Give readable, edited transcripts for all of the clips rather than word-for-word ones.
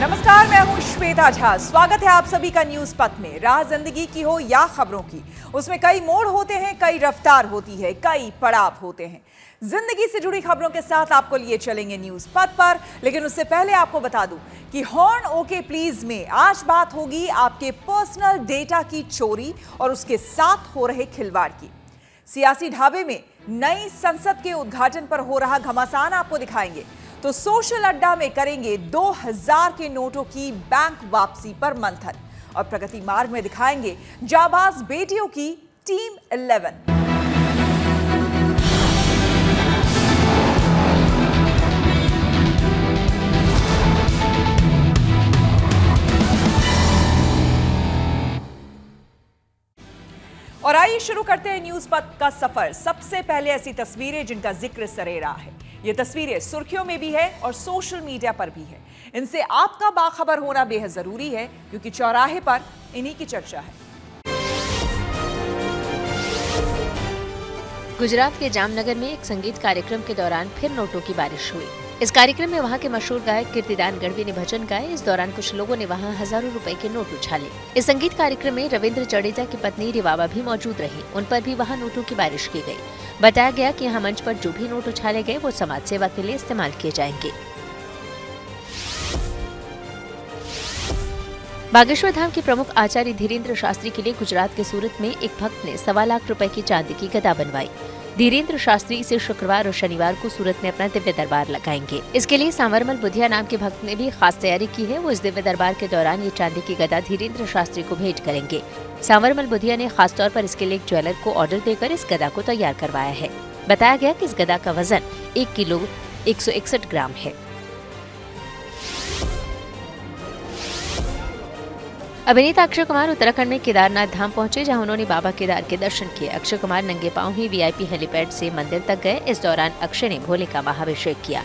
नमस्कार, मैं हूं श्वेता झा। स्वागत है आप सभी का न्यूज पथ में। राह जिंदगी की हो या खबरों की, उसमें कई मोड़ होते हैं, कई रफ्तार होती है, कई पड़ाव होते हैं। जिंदगी से जुड़ी खबरों के साथ आपको लिए चलेंगे न्यूज पथ पर, लेकिन उससे पहले आपको बता दूं कि हॉर्न ओके प्लीज में आज बात होगी आपके पर्सनल डेटा की चोरी और उसके साथ हो रहे खिलवाड़ की। सियासी ढाबे में नई संसद के उद्घाटन पर हो रहा घमासान आपको दिखाएंगे, तो सोशल अड्डा में करेंगे 2000 के नोटों की बैंक वापसी पर मंथन, और प्रगति मार्ग में दिखाएंगे जाबाज बेटियों की टीम 11। और आइए शुरू करते हैं न्यूज पथ का सफर। सबसे पहले ऐसी तस्वीरें जिनका जिक्र सरेरा है। ये तस्वीरें सुर्खियों में भी है और सोशल मीडिया पर भी है। इनसे आपका बाखबर होना बेहद जरूरी है, क्योंकि चौराहे पर इन्हीं की चर्चा है। गुजरात के जामनगर में एक संगीत कार्यक्रम के दौरान फिर नोटों की बारिश हुई। इस कार्यक्रम में वहां के मशहूर गायक कीर्तिदान गढ़वी ने भजन गाए। इस दौरान कुछ लोगों ने वहां हजारों रुपए के नोट उछाले। इस संगीत कार्यक्रम में रविंद्र जडेजा की पत्नी रिवाबा भी मौजूद रही। उन पर भी वहां नोटों की बारिश की गई। बताया गया कि यहाँ मंच पर जो भी नोट उछाले गए वो समाज सेवा के लिए इस्तेमाल किए जाएंगे। बागेश्वर धाम के प्रमुख आचार्य धीरेन्द्र शास्त्री के लिए गुजरात के सूरत में एक भक्त ने 1.25 लाख रुपए की चांदी की गदा बनवाई। धीरेन्द्र शास्त्री इसे शुक्रवार और शनिवार को सूरत में अपना दिव्य दरबार लगाएंगे। इसके लिए सांवरमल बुधिया नाम के भक्त ने भी खास तैयारी की है। वो इस दिव्य दरबार के दौरान ये चांदी की गदा धीरेन्द्र शास्त्री को भेंट करेंगे। सांवरमल बुधिया ने खास तौर पर इसके लिए एक ज्वेलर को ऑर्डर देकर इस गदा को तैयार करवाया है। बताया गया कि इस गदा का वजन 1 किलो 161 ग्राम है। अभिनेता अक्षय कुमार उत्तराखंड में केदारनाथ धाम पहुंचे, जहां उन्होंने बाबा केदार के दर्शन किए। अक्षय कुमार नंगे पांव ही वीआईपी हेलीपैड से मंदिर तक गए। इस दौरान अक्षय ने भोले का महाअभिषेक किया।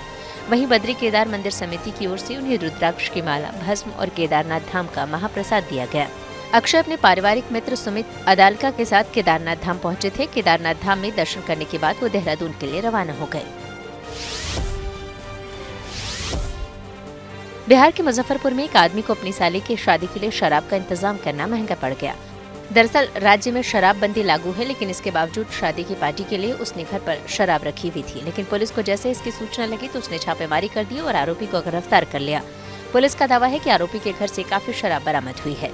वहीं बद्री केदार मंदिर समिति की ओर से उन्हें रुद्राक्ष की माला, भस्म और केदारनाथ धाम का महाप्रसाद दिया गया। अक्षय अपने पारिवारिक मित्र सुमित अदालका के साथ केदारनाथ धाम पहुंचे थे। केदारनाथ धाम में दर्शन करने के बाद वो देहरादून के लिए रवाना हो गए। बिहार के मुजफ्फरपुर में एक आदमी को अपनी साली की शादी के लिए शराब का इंतजाम करना महंगा पड़ गया। दरअसल राज्य में शराबबंदी लागू है, लेकिन इसके बावजूद शादी की पार्टी के लिए उसने घर पर शराब रखी हुई थी। लेकिन पुलिस को जैसे इसकी सूचना लगी तो उसने छापेमारी कर दी और आरोपी को गिरफ्तार कर लिया। पुलिस का दावा है कि आरोपी के घर से काफी शराब बरामद हुई है।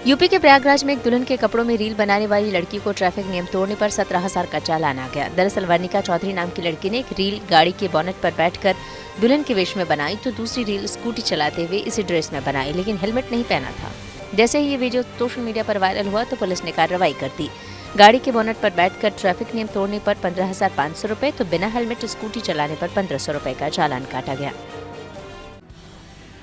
यूपी के प्रयागराज में एक दुल्हन के कपड़ों में रील बनाने वाली लड़की को ट्रैफिक नियम तोड़ने पर 17,000 का चालान आ गया। दरअसल वर्णिका चौधरी नाम की लड़की ने एक रील गाड़ी के बोनेट पर बैठकर दुल्हन के वेश में बनाई, तो दूसरी रील स्कूटी चलाते हुए इसी ड्रेस में बनाई, लेकिन हेलमेट नहीं पहना था। जैसे ही ये वीडियो सोशल मीडिया पर वायरल हुआ तो पुलिस ने कार्रवाई कर दी। गाड़ी के बोनेट पर बैठकर ट्रैफिक नियम तोड़ने पर 15,500 रुपए, तो बिना हेलमेट स्कूटी चलाने पर 1,500 रुपए का चालान काटा गया।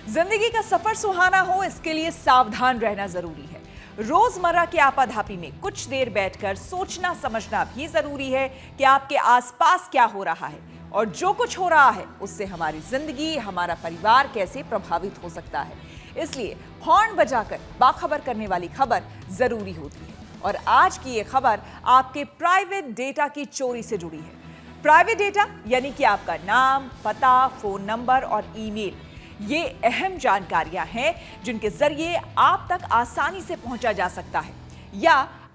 जिंदगी का सफर सुहाना हो, इसके लिए सावधान रहना जरूरी है। रोजमर्रा के आपाधापी में कुछ देर बैठकर सोचना समझना भी जरूरी है कि आपके आसपास क्या हो रहा है, और जो कुछ हो रहा है उससे हमारी जिंदगी, हमारा परिवार कैसे प्रभावित हो सकता है। इसलिए हॉर्न बजाकर बाखबर करने वाली खबर जरूरी होती है। और आज की ये खबर आपके प्राइवेट डेटा की चोरी से जुड़ी है। प्राइवेट डेटा यानी कि आपका नाम, पता, फोन नंबर और ईमेल, ये अहम जानकारियां हैं जिनके जरिए आप तक आसानी से पहुंचा जा सकता है, या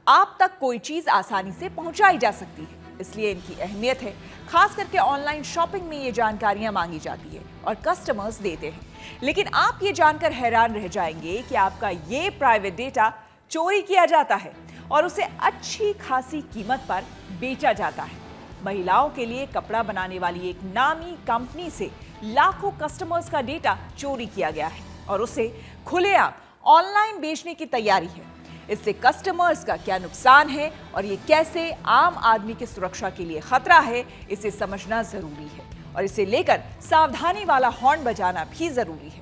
आप तक कोई चीज आसानी से पहुंचाई जा सकती है। इसलिए इनकी अहमियत है। खास करके ऑनलाइन शॉपिंग में ये जानकारियां मांगी जाती है और कस्टमर्स देते हैं। लेकिन आप ये जानकर हैरान रह जाएंगे कि आपका ये प्राइवेट डेटा चोरी किया जाता है और उसे अच्छी खासी कीमत पर बेचा जाता है। महिलाओं के लिए कपड़ा बनाने वाली एक नामी कंपनी से लाखों कस्टमर्स का डेटा चोरी किया गया है और उसे खुलेआम ऑनलाइन बेचने की तैयारी है। इससे कस्टमर्स का क्या नुकसान है और ये कैसे आम आदमी की सुरक्षा के लिए खतरा है, इसे समझना जरूरी है और इसे लेकर सावधानी वाला हॉर्न बजाना भी जरूरी है।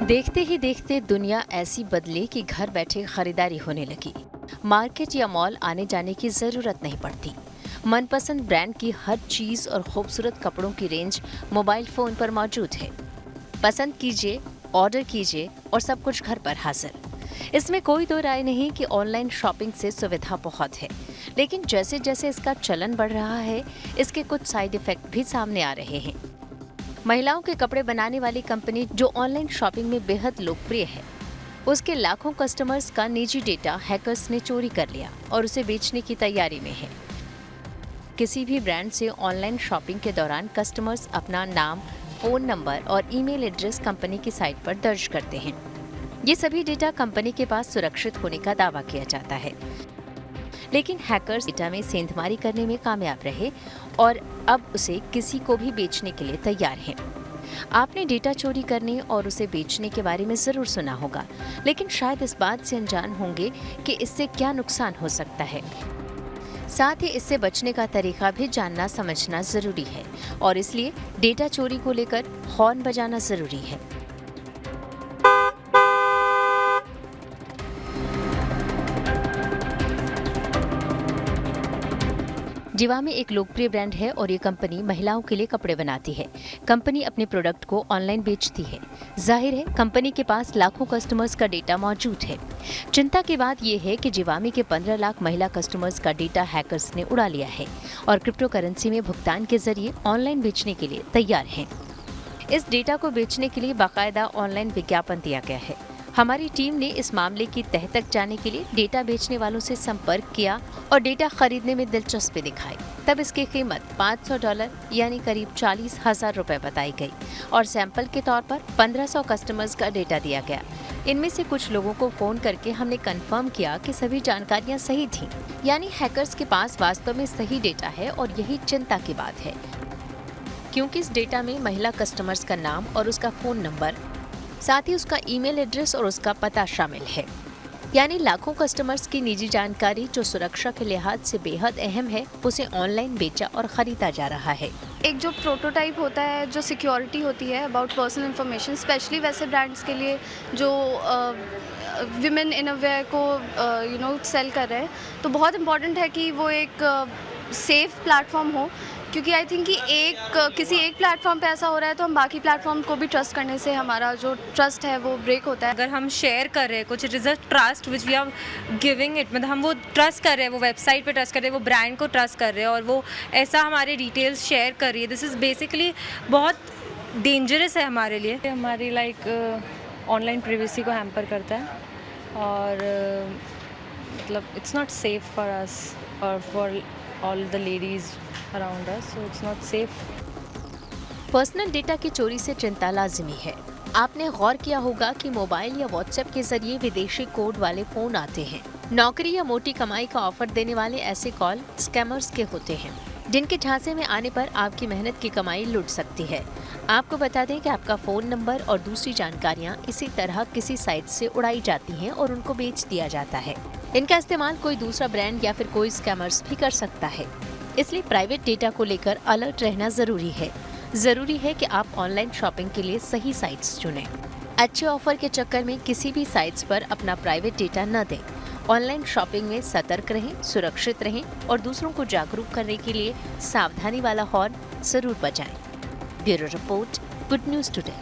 देखते ही देखते दुनिया ऐसी बदली कि घर बैठे खरीदारी होने लगी। मार्केट या मॉल आने जाने की जरूरत नहीं पड़ती। मनपसंद ब्रांड की हर चीज और खूबसूरत कपड़ों की रेंज मोबाइल फोन पर मौजूद है। पसंद कीजिए ऑर्डर कीजिए और सब कुछ घर पर हाजिर। इसमें कोई दो राय नहीं कि ऑनलाइन शॉपिंग से सुविधा बहुत है, लेकिन जैसे जैसे इसका चलन बढ़ रहा है, इसके कुछ साइड इफेक्ट भी सामने आ रहे हैं। महिलाओं के कपड़े बनाने वाली कंपनी जो ऑनलाइन शॉपिंग में बेहद लोकप्रिय है, उसके लाखों कस्टमर्स का निजी डेटा हैकर्स ने चोरी कर लिया और उसे बेचने की तैयारी में है। किसी भी ब्रांड से ऑनलाइन शॉपिंग के दौरान कस्टमर्स अपना नाम, फोन नंबर और ईमेल एड्रेस कंपनी की साइट पर दर्ज करते हैं। ये सभी डेटा कंपनी के पास सुरक्षित होने का दावा किया जाता है, लेकिन हैकर्स डेटा में सेंधमारी करने में कामयाब रहे और अब उसे किसी को भी बेचने के लिए तैयार हैं। आपने डेटा चोरी करने और उसे बेचने के बारे में जरूर सुना होगा, लेकिन शायद इस बात से अनजान होंगे कि इससे क्या नुकसान हो सकता है। साथ ही इससे बचने का तरीका भी जानना समझना जरूरी है और इसलिए डेटा चोरी को लेकर हॉर्न बजाना जरूरी है। जिवामे एक लोकप्रिय ब्रांड है और ये कंपनी महिलाओं के लिए कपड़े बनाती है। कंपनी अपने प्रोडक्ट को ऑनलाइन बेचती है। जाहिर है कंपनी के पास लाखों कस्टमर्स का डेटा मौजूद है। चिंता की बात यह है कि जिवामे के 15 लाख महिला कस्टमर्स का डेटा हैकर्स ने उड़ा लिया है और क्रिप्टो करेंसी में भुगतान के जरिए ऑनलाइन बेचने के लिए तैयार हैं। इस डेटा को बेचने के लिए बाकायदा ऑनलाइन विज्ञापन दिया गया है। हमारी टीम ने इस मामले की तह तक जाने के लिए डेटा बेचने वालों से संपर्क किया और डेटा खरीदने में दिलचस्पी दिखाई। तब इसकी कीमत $500 यानी करीब 40,000 रुपए बताई गई और सैंपल के तौर पर 1500 कस्टमर्स का डेटा दिया गया। इनमें से कुछ लोगों को फोन करके हमने कंफर्म किया कि सभी जानकारियां सही थीं, यानी हैकर्स के पास वास्तव में सही डेटा है और यही चिंता की बात है, क्योंकि इस डेटा में महिला कस्टमर्स का नाम और उसका फोन नंबर, साथ ही उसका ईमेल एड्रेस और उसका पता शामिल है। यानी लाखों कस्टमर्स की निजी जानकारी जो सुरक्षा के लिहाज से बेहद अहम है, उसे ऑनलाइन बेचा और खरीदा जा रहा है। एक जो प्रोटोटाइप होता है, जो सिक्योरिटी होती है अबाउट पर्सनल इन्फॉर्मेशन, स्पेशली वैसे ब्रांड्स के लिए जो विमेन इनरवेयर को सेल कर रहे हैं, तो बहुत इम्पॉर्टेंट है कि वो एक सेफ प्लेटफॉर्म हो, क्योंकि आई थिंक कि किसी एक प्लेटफॉर्म पे ऐसा हो रहा है तो हम बाकी प्लेटफॉर्म को भी ट्रस्ट करने से हमारा जो ट्रस्ट है वो ब्रेक होता है। अगर हम शेयर कर रहे हैं कुछ, it is a trust which we are giving it, मतलब हम वो ट्रस्ट कर रहे हैं, वो वेबसाइट पे ट्रस्ट कर रहे हैं, वो ब्रांड को ट्रस्ट कर रहे हैं और वो ऐसा हमारे डिटेल्स शेयर कर रही है। दिस इज़ बेसिकली बहुत डेंजरस है हमारे लिए। हमारी ऑनलाइन प्राइवेसी को हैम्पर करता है और मतलब it's not safe for us और for all the ladies around us, so it's not safe. Personal data की चोरी से चिंता लाजिमी है। आपने गौर किया होगा कि मोबाइल या व्हाट्सएप के जरिए विदेशी कोड वाले फोन आते हैं। नौकरी या मोटी कमाई का ऑफर देने वाले ऐसे कॉल स्कैमर्स के होते हैं, जिनके झांसे में आने पर आपकी मेहनत की कमाई लुट सकती है। आपको बता दें कि आपका फोन नंबर और दूसरी जानकारियां इसी तरह किसी साइट से उड़ाई जाती हैं और उनको बेच दिया जाता है। इनका इस्तेमाल कोई दूसरा ब्रांड या फिर कोई स्कैमर्स भी कर सकता है। इसलिए प्राइवेट डेटा को लेकर अलर्ट रहना जरूरी है। जरूरी है कि आप ऑनलाइन शॉपिंग के लिए सही साइट्स चुनें। अच्छे ऑफर के चक्कर में किसी भी साइट्स पर अपना प्राइवेट डेटा न दें। ऑनलाइन शॉपिंग में सतर्क रहें, सुरक्षित रहें और दूसरों को जागरूक करने के लिए सावधानी वाला हॉर्न जरूर बजाएं। Bureau report, good news today.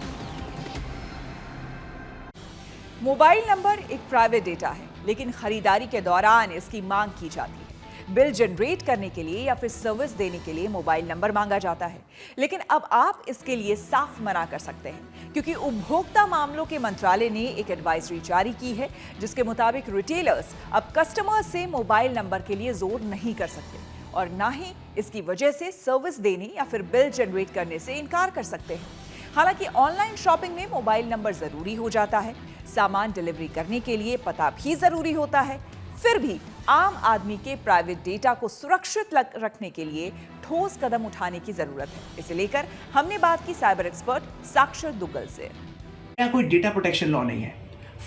Mobile number एक प्राइवेट डेटा है, लेकिन खरीदारी के दौरान इसकी मांग की जाती है। बिल जनरेट करने के लिए या फिर सर्विस देने के लिए मोबाइल नंबर मांगा जाता है, लेकिन अब आप इसके लिए साफ मना कर सकते हैं, क्योंकि उपभोक्ता मामलों के मंत्रालय ने एक एडवाइजरी जारी की है, जिसके मुताबिक रिटेलर्स अब कस्टमर्स से मोबाइल नंबर के लिए जोर नहीं कर सकते और ना ही इसकी वजह से सर्विस देने या फिर बिल जनरेट करने से इनकार कर सकते हैं। हालांकि ऑनलाइन शॉपिंग में मोबाइल नंबर जरूरी हो जाता है, सामान डिलीवरी करने के लिए पता भी जरूरी होता है। फिर भी आम आदमी के प्राइवेट डेटा को सुरक्षित रखने के लिए ठोस कदम उठाने की जरूरत है। इसे लेकर हमने बात की साइबर एक्सपर्ट साक्षर दुग्गल से। यहाँ कोई डेटा प्रोटेक्शन लॉ नहीं है।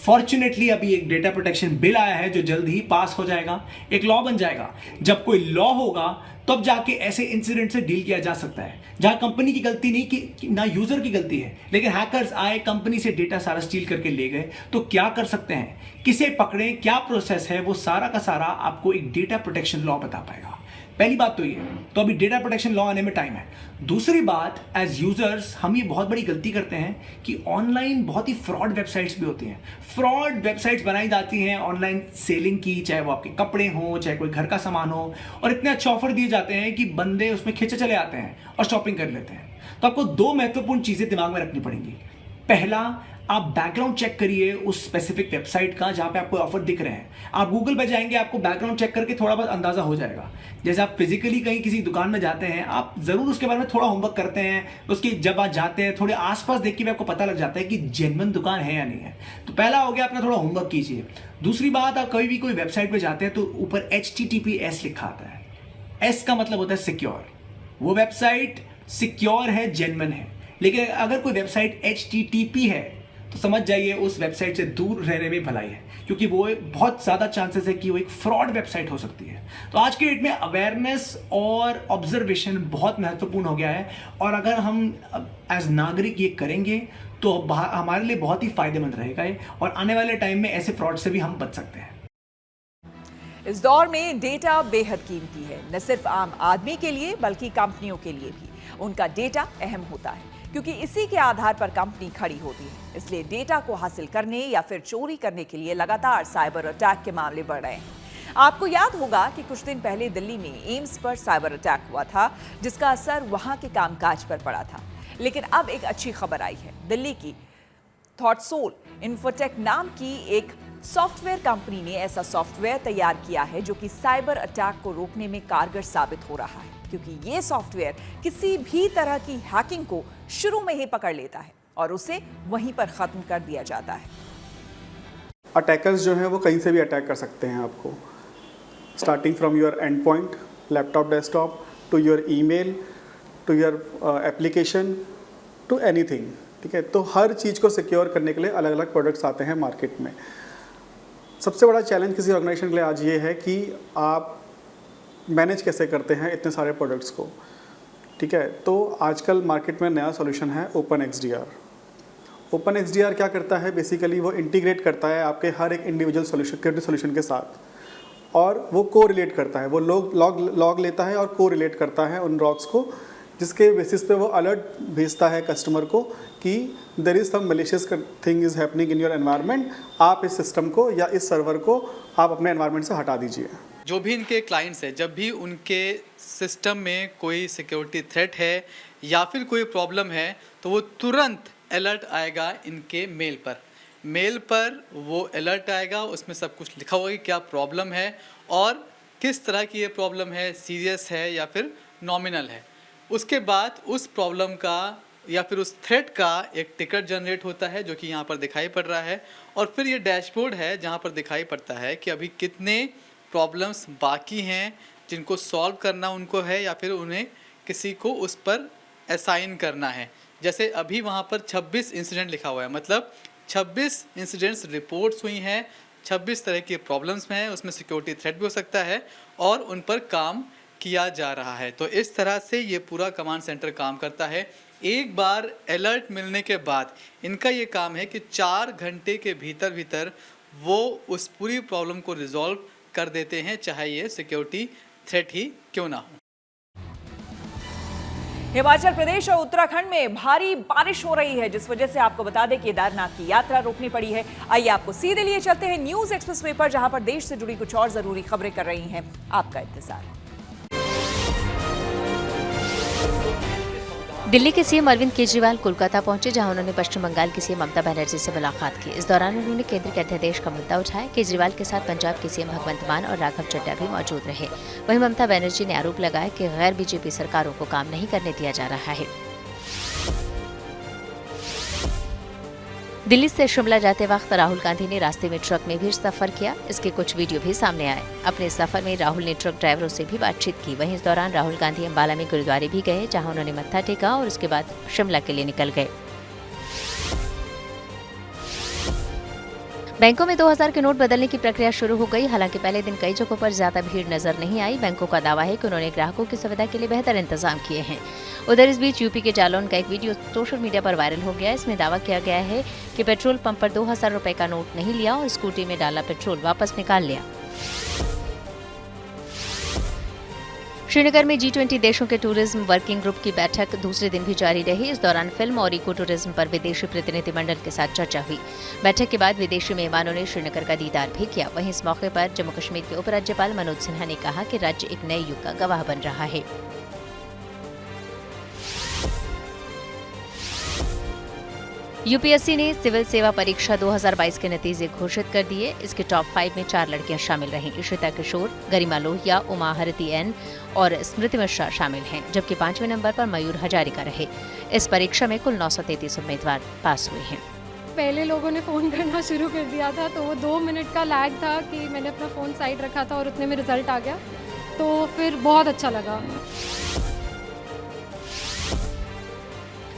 फॉर्चुनेटली अभी एक डेटा प्रोटेक्शन बिल आया है जो जल्द ही पास हो जाएगा, एक लॉ बन जाएगा। जब कोई लॉ होगा तब जाके ऐसे इंसिडेंट से डील किया जा सकता है, जहां कंपनी की गलती नहीं कि ना यूजर की गलती है, लेकिन हैकर्स आए, कंपनी से डेटा सारा स्टील करके ले गए, तो क्या कर सकते हैं, किसे पकड़ें, क्या प्रोसेस है, वो सारा का सारा आपको एक डेटा प्रोटेक्शन लॉ बता पाएगा। पहली बात तो ये, तो अभी डेटा प्रोटेक्शन लॉ आने में टाइम है। दूसरी बात, एज यूजर्स हम ये बहुत बड़ी गलती करते हैं कि ऑनलाइन बहुत ही फ्रॉड वेबसाइट्स भी होती हैं। फ्रॉड वेबसाइट्स बनाई जाती हैं ऑनलाइन सेलिंग की, चाहे वो आपके कपड़े हो, चाहे कोई घर का सामान हो, और इतने अच्छे ऑफर दिए जाते हैं कि बंदे उसमें खींचे चले आते हैं और शॉपिंग कर लेते हैं। तो आपको दो महत्वपूर्ण चीजें दिमाग में रखनी पड़ेंगी। पहला, आप बैकग्राउंड चेक करिए उस स्पेसिफिक वेबसाइट का जहां पे आपको ऑफर दिख रहे हैं। आप गूगल पे जाएंगे, आपको बैकग्राउंड चेक करके थोड़ा बहुत अंदाजा हो जाएगा। जैसे आप फिजिकली कहीं किसी दुकान में जाते हैं, आप जरूर उसके बारे में थोड़ा होमवर्क करते हैं, उसकी जब आप जाते हैं थोड़े आसपास देख के भी आपको पता लग जाता है कि जेन्युइन दुकान है या नहीं है। तो पहला हो गया, अपना थोड़ा होमवर्क कीजिए। दूसरी बात, आप कभी भी कोई वेबसाइट पे जाते हैं तो ऊपर HTTPS लिखा आता है। S का मतलब होता है सिक्योर। वो वेबसाइट सिक्योर है, जेन्युइन है। लेकिन अगर कोई वेबसाइट HTTP है तो समझ जाइए उस वेबसाइट से दूर रहने में भलाई है, क्योंकि वो बहुत ज़्यादा चांसेस है कि वो एक फ्रॉड वेबसाइट हो सकती है। तो आज के डेट में अवेयरनेस और ऑब्जर्वेशन बहुत महत्वपूर्ण हो गया है, और अगर हम एज नागरिक ये करेंगे तो हमारे लिए बहुत ही फायदेमंद रहेगा ये, और आने वाले टाइम में ऐसे फ्रॉड से भी हम बच सकते हैं। इस दौर में डेटा बेहद कीमती है, न सिर्फ आम आदमी के लिए बल्कि कंपनियों के लिए भी। उनका डेटा अहम होता है क्योंकि इसी के आधार पर कंपनी खड़ी होती है। इसलिए डेटा को हासिल करने या फिर चोरी करने के लिए लगातार साइबर अटैक के मामले बढ़ रहे हैं। आपको याद होगा कि कुछ दिन पहले दिल्ली में एम्स पर साइबर अटैक हुआ था, जिसका असर वहां के कामकाज पर पड़ा था। लेकिन अब एक अच्छी खबर आई है। दिल्ली की थॉटसोल इन्फोटेक नाम की एक सॉफ्टवेयर कंपनी ने ऐसा सॉफ्टवेयर तैयार किया है जो कि साइबर अटैक को रोकने में कारगर साबित हो रहा है, क्योंकि ये सॉफ्टवेयर किसी भी तरह की हैकिंग को शुरू में ही पकड़ लेता है और उसे वहीं पर खत्म कर दिया जाता है। अटैकर्स जो हैं वो कहीं से भी अटैक कर सकते हैं आपको, starting from your end point, laptop, desktop, to your email, to your application, to anything. ठीक है, तो हर चीज़ को सिक्योर करने के लिए अलग अलग प्रोडक्ट्स आते हैं मार्केट में। सबसे बड़ा चैलेंज किसी ऑर्गेनाइजेशन के लिए आज ये है कि आप मैनेज कैसे करते हैं इतने सारे प्रोडक्ट्स को। ठीक है, तो आजकल मार्केट में नया सॉल्यूशन है OpenXDR। OpenXDR क्या करता है, बेसिकली वो इंटीग्रेट करता है आपके हर एक इंडिविजुअल सिक्योरिटी सॉल्यूशन के साथ, और वो को रिलेट करता है, वो लॉग लेता है और को रिलेट करता है उन लॉग्स को, जिसके बेसिस पे वो अलर्ट भेजता है कस्टमर को कि there is some malicious thing is happening in your environment. आप इस सिस्टम को या इस सर्वर को आप अपने एनवायरनमेंट से हटा दीजिए। जो भी इनके क्लाइंट्स हैं, जब भी उनके सिस्टम में कोई सिक्योरिटी थ्रेट है या फिर कोई प्रॉब्लम है, तो वो तुरंत अलर्ट आएगा इनके मेल पर वो अलर्ट आएगा। उसमें सब कुछ लिखा होगा कि क्या प्रॉब्लम है और किस तरह की ये प्रॉब्लम है, सीरियस है या फिर नॉमिनल है। उसके बाद उस प्रॉब्लम का या फिर उस थ्रेट का एक टिकट जनरेट होता है, जो कि यहाँ पर दिखाई पड़ रहा है, और फिर ये डैशबोर्ड है जहाँ पर दिखाई पड़ता है कि अभी कितने प्रॉब्लम्स बाकी हैं जिनको सॉल्व करना उनको है, या फिर उन्हें किसी को उस पर असाइन करना है। जैसे अभी वहाँ पर 26 इंसिडेंट लिखा हुआ है, मतलब 26 इंसिडेंट्स रिपोर्ट्स हुई हैं, 26 तरह की प्रॉब्लम्स हैं, उसमें सिक्योरिटी थ्रेट भी हो सकता है और उन पर काम किया जा रहा है। तो इस तरह से ये पूरा कमांड सेंटर काम करता है। एक बार अलर्ट मिलने के बाद इनका ये काम है कि 4 घंटे के भीतर वो उस पूरी प्रॉब्लम को रिजॉल्व कर देते हैं, चाहे ये सिक्योरिटी थ्रेट ही क्यों ना हो। हिमाचल प्रदेश और उत्तराखंड में भारी बारिश हो रही है, जिस वजह से आपको बता दें केदारनाथ की यात्रा रोकनी पड़ी है। आइए आपको सीधे लिए चलते हैं न्यूज एक्सप्रेस वे पर, जहां पर देश से जुड़ी कुछ और जरूरी खबरें कर रही हैं आपका इंतजार। दिल्ली के सीएम अरविंद केजरीवाल कोलकाता पहुंचे, जहां उन्होंने पश्चिम बंगाल की सीएम ममता बनर्जी से मुलाकात की। इस दौरान उन्होंने केंद्र के अध्यादेश का मुद्दा उठाया। केजरीवाल के साथ पंजाब के सीएम भगवंत मान और राघव चड्ढा भी मौजूद रहे। वहीं ममता बनर्जी ने आरोप लगाया कि गैर बीजेपी सरकारों को काम नहीं करने दिया जा रहा है। दिल्ली से शिमला जाते वक्त राहुल गांधी ने रास्ते में ट्रक में भी सफर किया। इसके कुछ वीडियो भी सामने आए। अपने सफर में राहुल ने ट्रक ड्राइवरों से भी बातचीत की। वहीं इस दौरान राहुल गांधी अंबाला में गुरुद्वारे भी गए, जहां उन्होंने मत्था टेका और उसके बाद शिमला के लिए निकल गए। बैंकों में 2000 के नोट बदलने की प्रक्रिया शुरू हो गई। हालांकि पहले दिन कई जगहों पर ज्यादा भीड़ नजर नहीं आई। बैंकों का दावा है कि उन्होंने ग्राहकों की सुविधा के लिए बेहतर इंतजाम किए हैं। उधर इस बीच यूपी के जालौन का एक वीडियो सोशल मीडिया पर वायरल हो गया। इसमें दावा किया गया है कि पेट्रोल पंप पर 2000 रुपए का नोट नहीं लिया और स्कूटी में डाला पेट्रोल वापस निकाल लिया। श्रीनगर में G20 देशों के टूरिज्म वर्किंग ग्रुप की बैठक दूसरे दिन भी जारी रही। इस दौरान फिल्म और इको टूरिज्म पर विदेशी प्रतिनिधिमंडल के साथ चर्चा हुई। बैठक के बाद विदेशी मेहमानों ने श्रीनगर का दीदार भी किया। वहीं इस मौके पर जम्मू कश्मीर के उपराज्यपाल मनोज सिन्हा ने कहा कि राज्य एक नए युग का गवाह बन रहा है। यूपीएससी ने सिविल सेवा परीक्षा 2022 के नतीजे घोषित कर दिए। इसके टॉप 5 में 4 लड़कियां शामिल रहीं। इशिता किशोर, गरिमा लोहिया, उमा हरती एन और स्मृति मिश्रा शामिल हैं, जबकि 5वें नंबर पर मयूर हजारिका रहे। इस परीक्षा में कुल 933 उम्मीदवार पास हुए हैं। पहले लोगों ने फ़ोन करना शुरू कर दिया था, तो वो 2 मिनट का लैग था कि मैंने अपना फ़ोन साइड रखा था और उतने में रिज़ल्ट आ गया, तो फिर बहुत अच्छा लगा।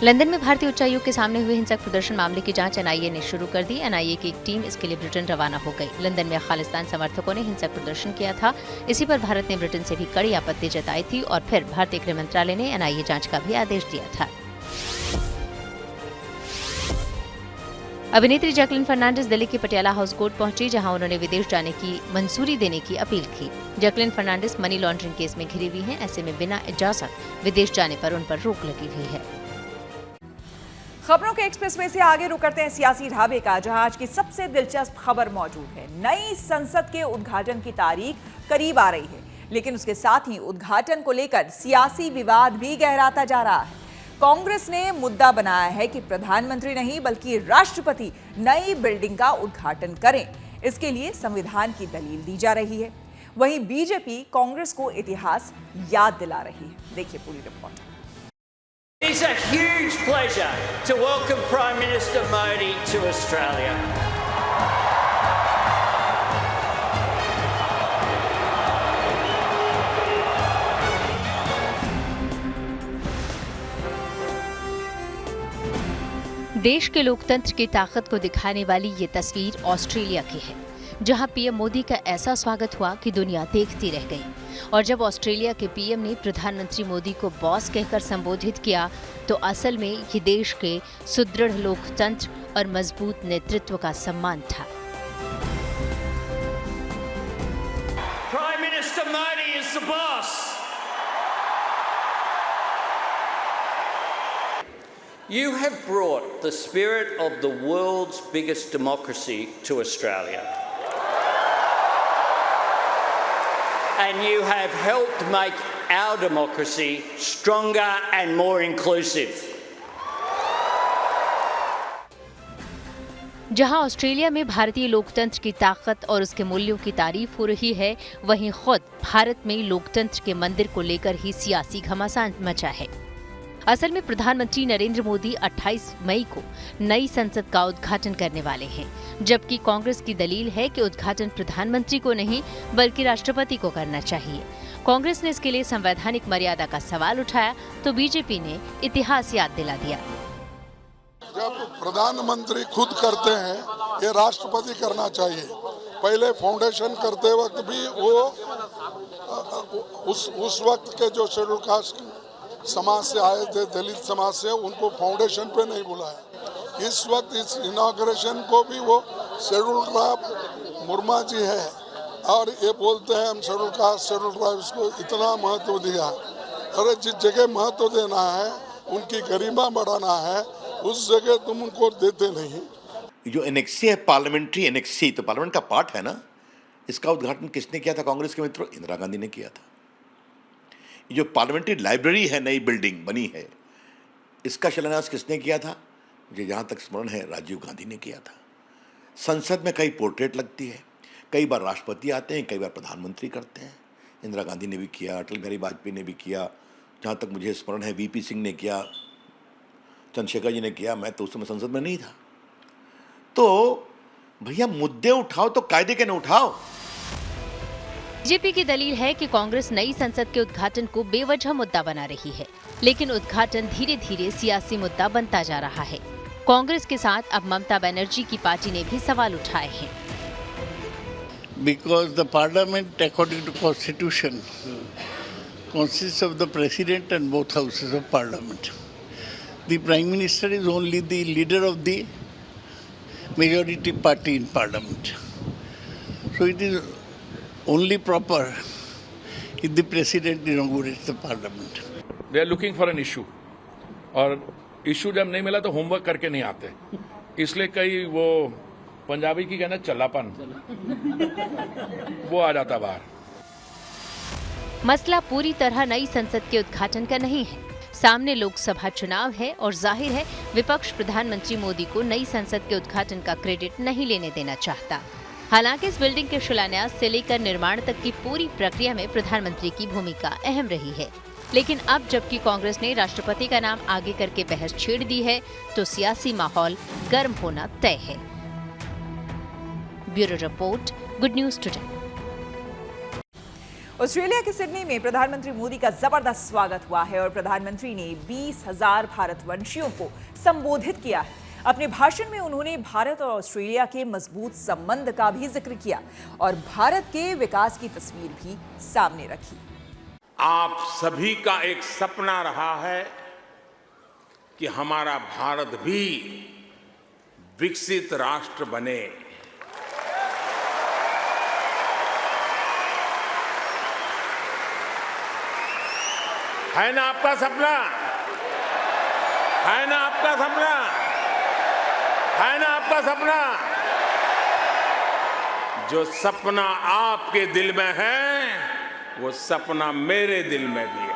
लंदन में भारतीय उच्चायोग के सामने हुए हिंसक प्रदर्शन मामले की जांच एनआईए ने शुरू कर दी। एनआईए की एक टीम इसके लिए ब्रिटेन रवाना हो गई। लंदन में खालिस्तान समर्थकों ने हिंसक प्रदर्शन किया था। इसी पर भारत ने ब्रिटेन से भी कड़ी आपत्ति जताई थी और फिर भारतीय गृह मंत्रालय ने एनआईए जांच का भी आदेश दिया था। अभिनेत्री जैकलिन फर्नांडिस दिल्ली के पटियाला हाउस कोर्ट पहुंची, जहां उन्होंने विदेश जाने की मंजूरी देने की अपील की। Jacqueline Fernandez money laundering case में घिरी हुई हैं। ऐसे में बिना इजाजत विदेश जाने पर उन पर रोक लगी हुई है। खबरों के एक्सप्रेसवे से आगे रुक करते हैं सियासी ढाबे का, जहां आज की सबसे दिलचस्प खबर मौजूद है। नई संसद के उद्घाटन की तारीख करीब आ रही है, लेकिन उसके साथ ही उद्घाटन को लेकर सियासी विवाद भी गहराता जा रहा है। कांग्रेस ने मुद्दा बनाया है कि प्रधानमंत्री नहीं बल्कि राष्ट्रपति नई बिल्डिंग का उद्घाटन करें। इसके लिए संविधान की दलील दी जा रही है। वहीं बीजेपी कांग्रेस को इतिहास याद दिला रही है। देखिए पूरी report. It's a huge pleasure to welcome Prime Minister Modi to Australia. देश के लोकतंत्र की ताकत को दिखाने वाली ये तस्वीर ऑस्ट्रेलिया की है, जहां पीएम मोदी का ऐसा स्वागत हुआ कि दुनिया देखती रह गई। और जब ऑस्ट्रेलिया के पीएम ने प्रधानमंत्री मोदी को बॉस कहकर संबोधित किया, तो असल में ये देश के सुदृढ़ लोकतंत्र और मजबूत नेतृत्व का सम्मान था। Prime Minister Modi is the boss. You have brought the spirit of the world's biggest democracy to Australia. And you have helped make our democracy stronger and more inclusive. जहां ऑस्ट्रेलिया में भारतीय लोकतंत्र की ताकत और उसके मूल्यों की तारीफ हो रही है, वहीं खुद भारत में लोकतंत्र के मंदिर को लेकर ही सियासी घमासान मचा है। असल में प्रधानमंत्री नरेंद्र मोदी 28 मई को नई संसद का उद्घाटन करने वाले हैं, जबकि कांग्रेस की दलील है कि उद्घाटन प्रधानमंत्री को नहीं बल्कि राष्ट्रपति को करना चाहिए। कांग्रेस ने इसके लिए संवैधानिक मर्यादा का सवाल उठाया, तो बीजेपी ने इतिहास याद दिला दिया। जब प्रधानमंत्री खुद करते हैं, ये राष्ट्रपति करना चाहिए। पहले फाउंडेशन करते वक्त भी वो उस वक्त के जो शेड्यूल कास्ट समाज से आए थे, दलित समाज से, उनको फाउंडेशन पे नहीं बुलाया। इस वक्त इस इनॉग्रेशन को भी वो शेड्यूल ट्राइब मुर्मा जी है और ये बोलते हैं हम शेड्यूल कास्ट शेड्यूल ट्राइब्स को इतना महत्व दिया। अरे जिस जगह महत्व देना है, उनकी गरिमा बढ़ाना है, उस जगह तुम उनको देते नहीं। जो एनेक्सी है, पार्लियामेंट्री एनेक्सी, तो पार्लियामेंट का पार्ट है ना। इसका उद्घाटन किसने किया था? कांग्रेस के मित्रों, इंदिरा गांधी ने किया था। जो पार्लियामेंट्री लाइब्रेरी है, नई बिल्डिंग बनी है, इसका शिलान्यास किसने किया था? मुझे जहाँ तक स्मरण है, राजीव गांधी ने किया था। संसद में कई पोर्ट्रेट लगती है, कई बार राष्ट्रपति आते हैं, कई बार प्रधानमंत्री करते हैं। इंदिरा गांधी ने भी किया, अटल बिहारी वाजपेयी ने भी किया, जहाँ तक मुझे स्मरण है वीपी सिंह ने किया, चंद्रशेखर जी ने किया। मैं तो उस समय संसद में नहीं था। तो भैया मुद्दे उठाओ तो कायदे के न उठाओ। बीजेपी की दलील है कि कांग्रेस नई संसद के उद्घाटन को बेवजह मुद्दा बना रही है, लेकिन उद्घाटन धीरे धीरे सियासी मुद्दा बनता जा रहा है। कांग्रेस के साथ अब ममता बनर्जी की पार्टी ने भी सवाल उठाए हैं। Because the parliament, according to constitution, consists of the president and both houses of parliament. The prime minister is only the leader of the majority party in parliament. So it is only proper if the president inaugurates the parliament. They are looking for an issue, और issue जब नहीं मिला तो homework करके नहीं आते, इसलिए कई वो पंजाबी की कहना चल्लापन वो आ जाता बाहर। मसला पूरी तरह नई संसद के उद्घाटन का नहीं है। सामने लोकसभा चुनाव है और जाहिर है विपक्ष प्रधानमंत्री मोदी को नई संसद के उद्घाटन का क्रेडिट नहीं लेने देना चाहता। हालांकि इस बिल्डिंग के शिलान्यास से लेकर निर्माण तक की पूरी प्रक्रिया में प्रधानमंत्री की भूमिका अहम रही है। लेकिन अब जबकि कांग्रेस ने राष्ट्रपति का नाम आगे करके बहस छेड़ दी है, तो सियासी माहौल गर्म होना तय है। Bureau report, good news today. Australia के सिडनी में प्रधानमंत्री मोदी का जबरदस्त स्वागत हुआ है और प्रधानमंत्री ने 20,000 भारतवंशियों को संबोधित किया है। अपने भाषण में उन्होंने भारत और ऑस्ट्रेलिया के मजबूत संबंध का भी जिक्र किया और भारत के विकास की तस्वीर भी सामने रखी। आप सभी का एक सपना रहा है कि हमारा भारत भी विकसित राष्ट्र बने। है ना आपका सपना? है ना आपका सपना? है ना आपका सपना? जो सपना आपके दिल में है, वो सपना मेरे दिल में भी है।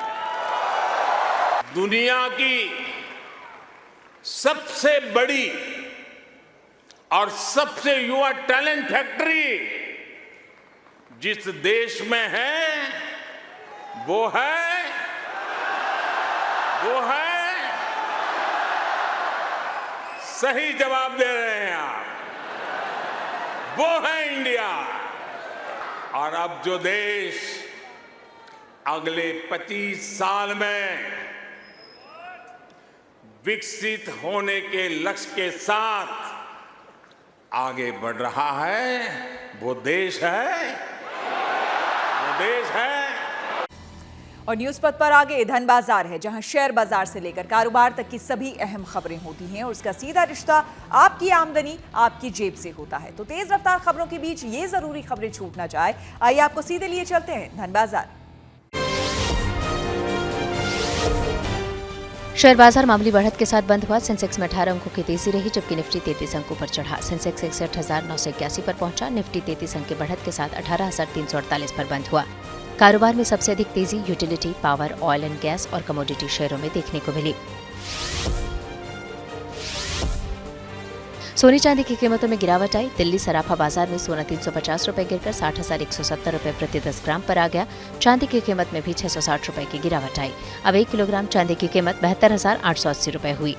दुनिया की सबसे बड़ी और सबसे युवा टैलेंट फैक्ट्री जिस देश में है, वो है सही जवाब दे रहे हैं आप, वो है इंडिया। और अब जो देश अगले 25 साल में विकसित होने के लक्ष्य के साथ आगे बढ़ रहा है, वो देश है। और न्यूज पथ पर आगे धन बाजार है, जहां शेयर बाजार से लेकर कारोबार तक की सभी अहम खबरें होती हैं और उसका सीधा रिश्ता आपकी आमदनी आपकी जेब से होता है। तो तेज रफ्तार खबरों के बीच ये जरूरी खबरें छूट ना जाए, आइए आपको सीधे लिए चलते हैं धन बाजार। शेयर बाजार मामूली बढ़त के साथ बंद हुआ। सेंसेक्स में 18 अंकों की तेजी रही, जबकि निफ्टी 33 अंकों पर चढ़ा। सेंसेक्स 61,981 पर पहुंचा। निफ्टी 33 अंक की बढ़त के साथ 18,348 पर बंद हुआ। कारोबार में सबसे अधिक तेजी utility, power, oil and gas और कमोडिटी शेयरों में देखने को मिली। सोने चांदी की कीमतों में गिरावट आई। दिल्ली सराफा बाजार में सोना 350 रुपए गिरकर 60,170 रुपए प्रति 10 ग्राम पर आ गया। चांदी की कीमत में भी 660 रुपए की गिरावट आई। अब 1 किलोग्राम चांदी की कीमत 72,880 रुपए हुई।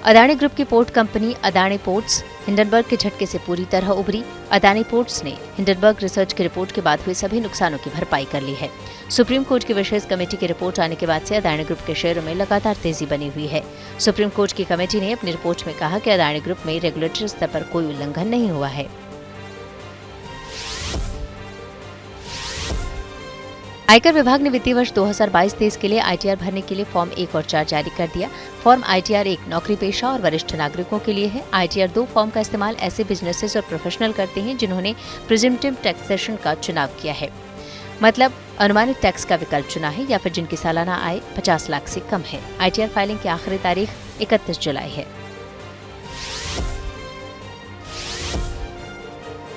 अदानी ग्रुप की port company Adani ports Hindenburg के झटके से पूरी तरह उभरी। अदानी पोर्ट्स ने हिंडनबर्ग रिसर्च की रिपोर्ट के बाद हुए सभी नुकसानों की भरपाई कर ली है। सुप्रीम कोर्ट की विशेष कमेटी की रिपोर्ट आने के बाद से अदानी ग्रुप के शेयरों में लगातार तेजी बनी हुई है। सुप्रीम कोर्ट की कमेटी ने अपनी रिपोर्ट में कहा कि अदानी ग्रुप में रेगुलेटरी स्तर पर कोई उल्लंघन नहीं हुआ है। आयकर विभाग ने वित्तीय वर्ष 2022-23 के लिए आईटीआर भरने के लिए फॉर्म 1 और 4 जारी कर दिया। फॉर्म आईटीआर 1 नौकरी पेशा और वरिष्ठ नागरिकों के लिए है। आईटीआर 2 फॉर्म का इस्तेमाल ऐसे बिजनेसेस और प्रोफेशनल करते हैं जिन्होंने प्रिजम्पटिव टैक्सेशन का चुनाव किया है, मतलब अनुमानित टैक्स का विकल्प चुना है, या फिर जिनकी सालाना आय 50 लाख से कम है। आईटीआर फाइलिंग की आखिरी तारीख 31 जुलाई है।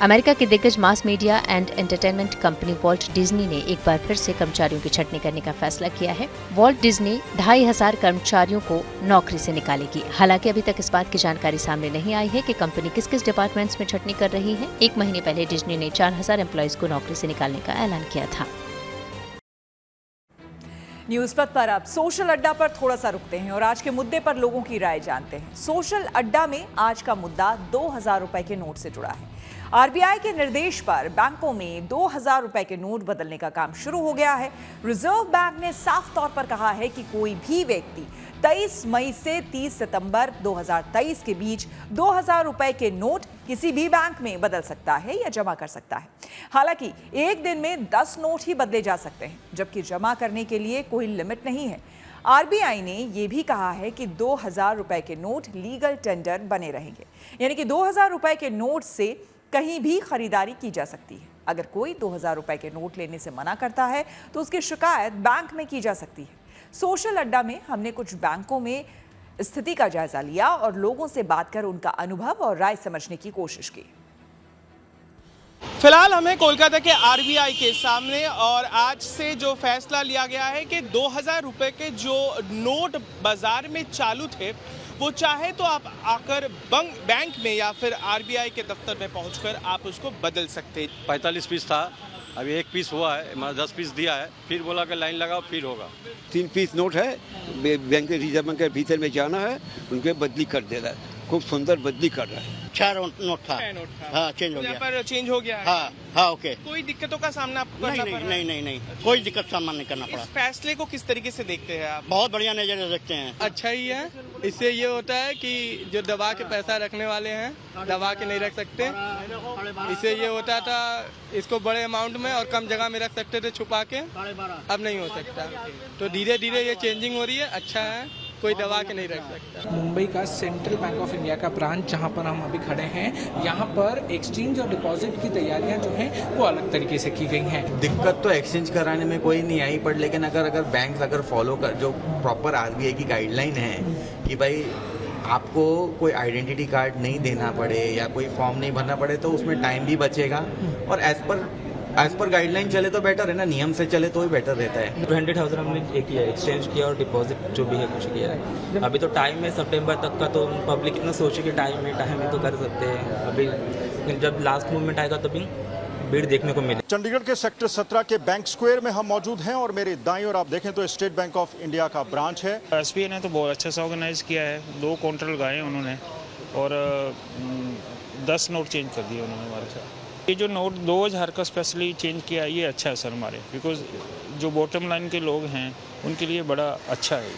अमेरिका की दिग्गज mass media and entertainment company Walt Disney ने एक बार फिर से कर्मचारियों की छंटनी करने का फैसला किया है। वॉल्ट डिज्नी 2,500 कर्मचारियों को नौकरी से निकालेगी। हालांकि अभी तक इस बात की जानकारी सामने नहीं आई है कि कंपनी किस किस डिपार्टमेंट्स में छंटनी कर रही है। 1 महीने पहले डिज्नी ने 4,000 एम्प्लॉयज को नौकरी से निकालने का ऐलान किया था। न्यूज पथ पर अब सोशल अड्डा पर थोड़ा सा रुकते हैं और आज के मुद्दे पर लोगों की राय जानते हैं। सोशल अड्डा में आज का मुद्दा 2,000 रुपए के नोट से जुड़ा है। आरबीआई के निर्देश पर बैंकों में 2,000 रुपए के नोट बदलने का काम शुरू हो गया है। रिजर्व बैंक ने साफ तौर पर कहा है कि कोई भी व्यक्ति 23 मई से 30 सितंबर 2023 के बीच 2,000 रुपए के नोट किसी भी बैंक में बदल सकता है या जमा कर सकता है। हालांकि एक दिन में 10 नोट ही बदले जा सकते हैं, जबकि जमा करने के लिए कोई लिमिट नहीं है। आरबीआई ने यह भी कहा है कि 2,000 रुपए के नोट लीगल टेंडर बने रहेंगे, यानी कि 2,000 रुपए के नोट से कहीं भी खरीदारी की जा सकती है। अगर कोई 2000 रुपए के नोट लेने से मना करता है तो उसकी शिकायत बैंक में की जा सकती है। सोशल अड्डा में हमने कुछ बैंकों में स्थिति का जायजा लिया और लोगों से बात कर उनका अनुभव और राय समझने की कोशिश की। फिलहाल हमें कोलकाता के आरबीआई के सामने और आज से जो फैसला लिया गया है कि 2000 रुपए के जो नोट बाजार में चालू थे वो चाहे तो आप आकर बैंक में या फिर आरबीआई के दफ्तर में पहुंचकर आप उसको बदल सकते। 45 पीस था, अभी 1 पीस हुआ है, मतलब 10 पीस दिया है, फिर बोला कि लाइन लगाओ फिर होगा। 3 पीस नोट है, बैंक के रिजर्व बैंक के भीतर में जाना है, उनके बदली कर दे रहा है, खूब सुंदर बदली कर रहा है। 6 नोट था, हाँ चेंज हो गया, पर चेंज हो गया है। हाँ ओके। कोई दिक्कतों का सामना आपको करना पड़ा? नहीं, कोई दिक्कत सामना नहीं करना पड़ा। इस फैसले को किस तरीके से देखते हैं आप? बहुत बढ़िया नजरिए से देखते हैं। अच्छा ही है, इससे ये होता है कि जो दबा के पैसा रखने वाले हैं दबा के नहीं रख सकते। इससे ये होता था इसको बड़े अमाउंट में और कम जगह में रख सकते थे छुपा के, अब नहीं हो सकता। तो धीरे धीरे ये चेंजिंग हो रही है, अच्छा है, कोई दबा के नहीं रख सकता। मुंबई का सेंट्रल बैंक ऑफ इंडिया का ब्रांच जहां पर हम अभी खड़े हैं, यहां पर एक्सचेंज और डिपॉजिट की तैयारियां जो हैं वो अलग तरीके से की गई हैं। दिक्कत तो एक्सचेंज कराने में कोई नहीं आई, पर लेकिन अगर बैंक अगर फॉलो कर जो प्रॉपर आरबीआई की गाइडलाइन है कि भाई आपको कोई आइडेंटिटी कार्ड नहीं देना पड़े या कोई फॉर्म नहीं भरना पड़े तो उसमें टाइम भी बचेगा और एज पर गाइडलाइन चले तो बेटर है ना, नियम से चले तो ही बेटर रहता है। 200,000 हमने एक किया, एक्सचेंज किया और डिपॉजिट जो भी है कुछ किया है। अभी तो टाइम है सितंबर तक का, तो पब्लिक इतना सोचे कि टाइम है तो कर सकते हैं। अभी जब लास्ट मूवमेंट आएगा तो भी भीड़ देखने को मिले। चंडीगढ़ के सेक्टर 17 के बैंक स्क्वायर में हम मौजूद हैं और मेरी दाईं ओर आप देखें तो स्टेट बैंक ऑफ इंडिया का ब्रांच है। एसबीआई ने तो बहुत अच्छा से ऑर्गेनाइज किया है, 2 काउंटर लगाए उन्होंने और 10 नोट चेंज कर दिए उन्होंने हमारे साथ। ये जो नोट 2000 का स्पेशली चेंज किया ये अच्छा है सर हमारे, बिकॉज जो बॉटम लाइन के लोग हैं उनके लिए बड़ा अच्छा है।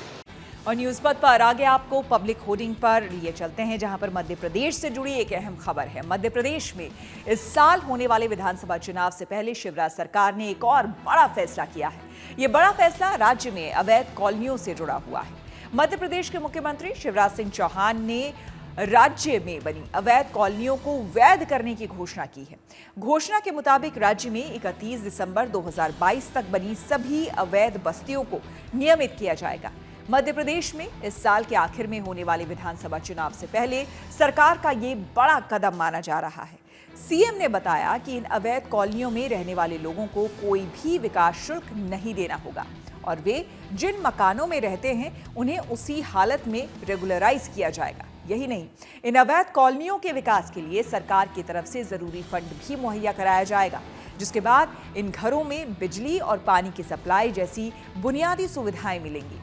और न्यूज़ पथ पर आगे आपको पब्लिक होर्डिंग पर लिए चलते हैं, जहां पर मध्य प्रदेश से जुड़ी एक अहम खबर है। मध्य प्रदेश में इस साल होने वाले विधानसभा चुनाव से पहले शिवराज सरकार ने एक और बड़ा फैसला किया है। ये बड़ा फैसला राज्य में अवैध कॉलोनियों से जुड़ा हुआ है। मध्य प्रदेश के मुख्यमंत्री शिवराज सिंह चौहान ने राज्य में बनी अवैध कॉलोनियों को वैध करने की घोषणा की है। घोषणा के मुताबिक राज्य में 31 दिसंबर 2022 तक बनी सभी अवैध बस्तियों को नियमित किया जाएगा। मध्य प्रदेश में इस साल के आखिर में होने वाले विधानसभा चुनाव से पहले सरकार का ये बड़ा कदम माना जा रहा है। सीएम ने बताया कि इन अवैध कॉलोनियों में रहने वाले लोगों को कोई भी विकास शुल्क नहीं देना होगा और वे जिन मकानों में रहते हैं उन्हें उसी हालत में रेगुलराइज किया जाएगा। यही नहीं, इन अवैध कॉलोनियों के विकास के लिए सरकार की तरफ से जरूरी फंड भी मुहैया कराया जाएगा, जिसके बाद इन घरों में बिजली और पानी की सप्लाई जैसी बुनियादी सुविधाएं मिलेंगी।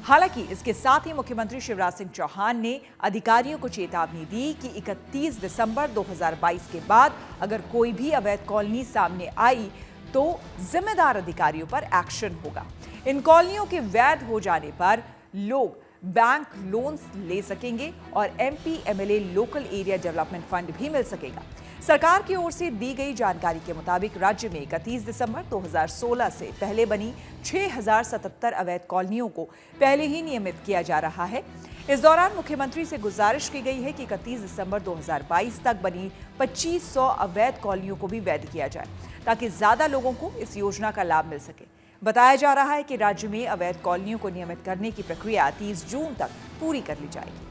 हालांकि इसके साथ ही मुख्यमंत्री शिवराज सिंह चौहान ने अधिकारियों को चेतावनी दी कि 31 दिसंबर 2022 के बाद अगर कोई भी अवैध कॉलोनी सामने आई तो जिम्मेदार अधिकारियों पर एक्शन होगा। इन कॉलोनियों के वैध हो जाने पर लोग बैंक लोन्स ले सकेंगे और MP-MLA local area development fund भी मिल सकेगा। सरकार की ओर से दी गई जानकारी के मुताबिक राज्य में 31 दिसंबर 2016 से पहले बनी 6077 अवैध कॉलोनियों को पहले ही नियमित किया जा रहा है। इस दौरान मुख्यमंत्री से गुजारिश की गई है कि 31 दिसंबर 2022 तक बनी 2500 अवैध कॉलोनियों को भी वैध किया जाए ताकि ज्यादा लोगों को इस योजना का लाभ मिल सके। बताया जा रहा है कि राज्य में अवैध कॉलोनियों को नियमित करने की प्रक्रिया 30 जून तक पूरी कर ली जाएगी।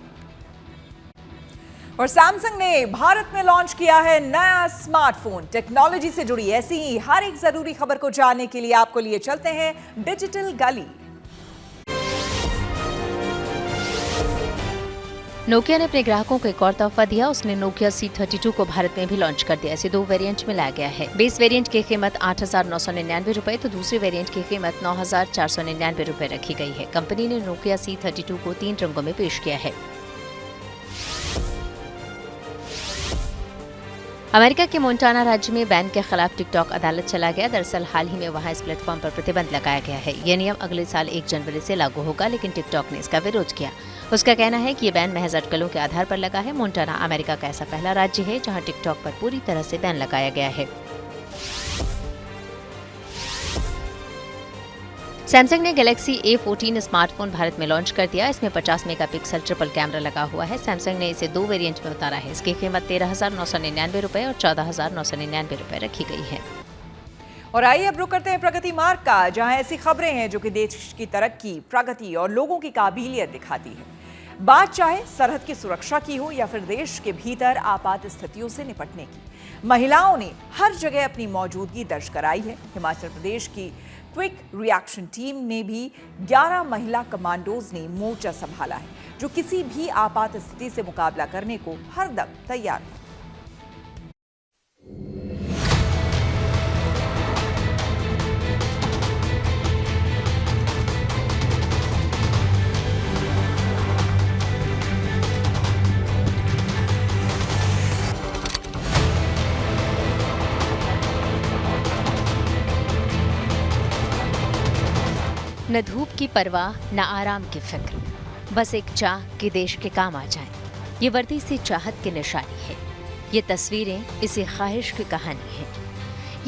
और सैमसंग ने भारत में लॉन्च किया है नया स्मार्टफोन। टेक्नोलॉजी से जुड़ी ऐसी ही हर एक जरूरी खबर को जानने के लिए आपको लिए चलते हैं डिजिटल गली। नोकिया ने अपने ग्राहकों को एक और तोहफा दिया। उसने नोकिया C32 को भारत में भी लॉन्च कर दिया। इसे 2 वेरिएंट में लाया गया है। बेस वेरिएंट की कीमत 8,999 रुपए तो दूसरी वेरिएंट की कीमत 9,499 रुपए रखी गई है। कंपनी ने नोकिया C32 को 3 रंगों में पेश किया है। अमेरिका के मोंटाना राज्य में बैन के खिलाफ टिकटॉक अदालत चला गया। दरअसल हाल ही में वहां इस प्लेटफॉर्म पर प्रतिबंध लगाया गया है। यह नियम अगले साल 1 जनवरी से लागू होगा, लेकिन टिकटॉक ने इसका विरोध किया। उसका कहना है कि ये बैन महज अटकलों के आधार पर लगा है। मोंटाना अमेरिका का ऐसा पहला राज्य है जहां टिकटॉक पर पूरी तरह से बैन लगाया गया है। सैमसंग ने गैलेक्सी A14 स्मार्टफोन भारत में लॉन्च कर दिया। इसमें 50 मेगापिक्सल ट्रिपल कैमरा लगा हुआ है। सैमसंग ने इसे 2 वेरिएंट में उतारा है। इसकी कीमत 13,999 रुपए और 14,999 रुपए रखी गई है। और आइए अब रुक करते हैं प्रगति मार्ग का, जहां ऐसी खबरें हैं जो कि देश की तरक्की, प्रगति और लोगों की काबिलियत दिखाती है। बात चाहे सरहद की सुरक्षा की हो या फिर देश के भीतर आपात स्थितियों से निपटने की, महिलाओं ने हर जगह अपनी मौजूदगी दर्ज कराई है। हिमाचल प्रदेश की क्विक रिएक्शन टीम में भी 11 महिला कमांडोज ने मोर्चा संभाला है, जो किसी भी आपात स्थिति से मुकाबला करने को हरदम तैयार है। न धूप की परवाह, न आराम की फिक्र, बस एक चाह कि देश के काम आ जाए। ये वर्दी सी चाहत की निशानी है। ये तस्वीरें इसी ख्वाहिश की कहानी है।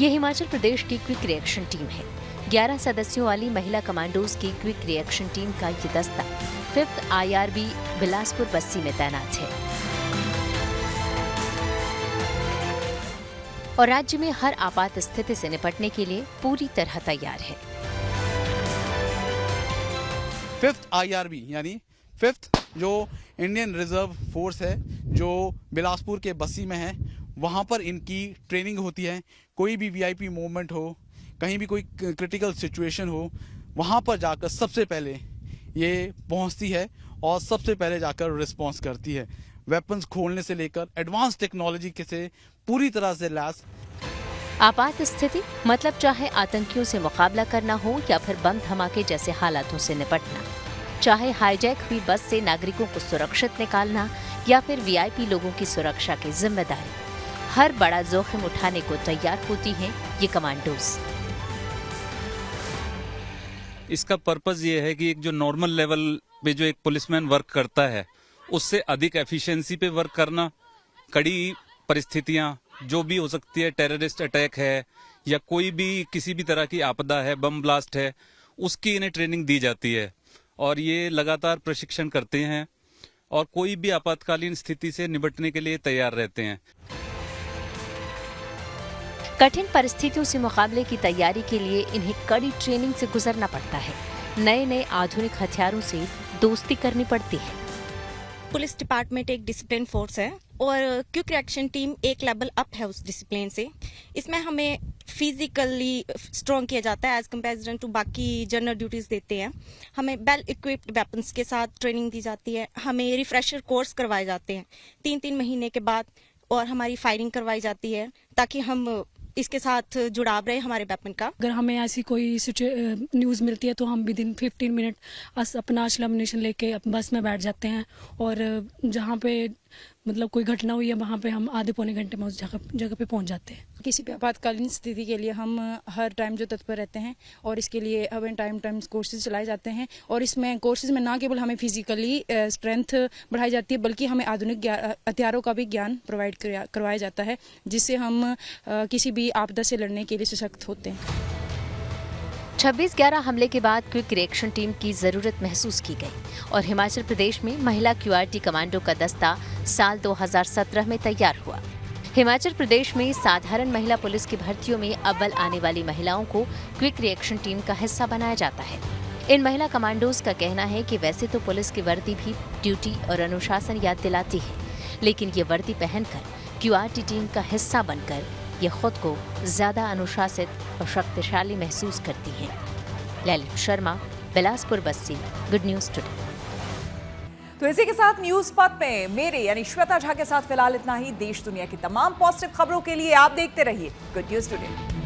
ये हिमाचल प्रदेश की क्विक रिएक्शन टीम है। 11 सदस्यों वाली महिला कमांडोज की क्विक रिएक्शन टीम का ये दस्ता 5th IRB बिलासपुर बस्सी में तैनात है और राज्य में हर आपात स्थिति से निपटने के लिए पूरी तरह तैयार है। 5th IRB यानी 5th जो इंडियन रिजर्व फोर्स है, जो बिलासपुर के बस्सी में है, वहाँ पर इनकी ट्रेनिंग होती है। कोई भी VIP मूवमेंट हो, कहीं भी कोई क्रिटिकल सिचुएशन हो, वहाँ पर जाकर सबसे पहले ये पहुँचती है और सबसे पहले जाकर रिस्पॉन्स करती है। वेपन्स खोलने से लेकर एडवांस टेक्नोलॉजी के से पूरी तरह से लैस। आपात स्थिति मतलब चाहे आतंकियों से मुकाबला करना हो या फिर बम धमाके जैसे हालातों से निपटना, चाहे हाईजैक हुई बस से नागरिकों को सुरक्षित निकालना या फिर VIP लोगों की सुरक्षा की जिम्मेदारी, हर बड़ा जोखिम उठाने को तैयार होती हैं ये कमांडोज। इसका पर्पस ये है कि एक जो नॉर्मल लेवल पे जो एक पुलिसमैन वर्क करता है, उससे अधिक एफिशिएंसी पे वर्क करना, कड़ी परिस्थितियां जो भी हो सकती है, टेररिस्ट अटैक है या कोई भी किसी भी तरह की आपदा है, बम ब्लास्ट है, उसकी इन्हें ट्रेनिंग दी जाती है और ये लगातार प्रशिक्षण करते हैं और कोई भी आपातकालीन स्थिति से निपटने के लिए तैयार रहते हैं। कठिन परिस्थितियों से मुकाबले की तैयारी के लिए इन्हें कड़ी ट्रेनिंग से गुजरना पड़ता है। नए नए आधुनिक हथियारों से दोस्ती करनी पड़ती है। पुलिस डिपार्टमेंट एक डिसिप्लिन फोर्स है और क्विक रिएक्शन टीम एक लेवल अप है उस डिसिप्लिन से। इसमें हमें फिजिकली स्ट्रॉन्ग किया जाता है एज कंपेरिजन टू बाकी जनरल ड्यूटीज देते हैं। हमें वेल इक्विप्ड वेपन्स के साथ ट्रेनिंग दी जाती है। हमें रिफ्रेशर कोर्स करवाए जाते हैं 3-3 महीने के बाद और हमारी फायरिंग करवाई जाती है ताकि हम इसके साथ जुड़ाव रहे हमारे वेपन का। अगर हमें ऐसी कोई न्यूज़ मिलती है तो हम विदिन 15 मिनट अपना असला अम्युनिशन लेके बस में बैठ जाते हैं और जहाँ पे मतलब कोई घटना हुई है वहाँ पे हम आधे पौने घंटे में उस जगह पे पहुँच जाते हैं। किसी भी आपातकालीन स्थिति के लिए हम हर टाइम जो तत्पर रहते हैं और इसके लिए हमें टाइम कोर्सेज चलाए जाते हैं और इसमें कोर्सेज में ना केवल हमें फिजिकली स्ट्रेंथ बढ़ाई जाती है बल्कि हमें आधुनिक हथियारों का भी ज्ञान प्रोवाइड करवाया जाता है, जिससे हम किसी भी आपदा से लड़ने के लिए सशक्त होते हैं। 26/11 हमले के बाद क्विक रिएक्शन टीम की जरूरत महसूस की गई और हिमाचल प्रदेश में महिला QRT कमांडो का दस्ता साल 2017 में तैयार हुआ। हिमाचल प्रदेश में साधारण महिला पुलिस की भर्तियों में अव्वल आने वाली महिलाओं को क्विक रिएक्शन टीम का हिस्सा बनाया जाता है। इन महिला कमांडोज का कहना है कि वैसे तो पुलिस की वर्दी भी ड्यूटी और अनुशासन याद दिलाती है, लेकिन ये वर्दी पहनकर QRT टीम का हिस्सा बनकर ये खुद को ज्यादा अनुशासित और शक्तिशाली महसूस करती हैं। Lalit Sharma, Bilaspur Bassi, good news today. तो इसी के साथ न्यूज पथ में मेरे यानी श्वेता झा के साथ फिलहाल इतना ही। देश दुनिया की तमाम पॉजिटिव खबरों के लिए आप देखते रहिए गुड न्यूज टुडे।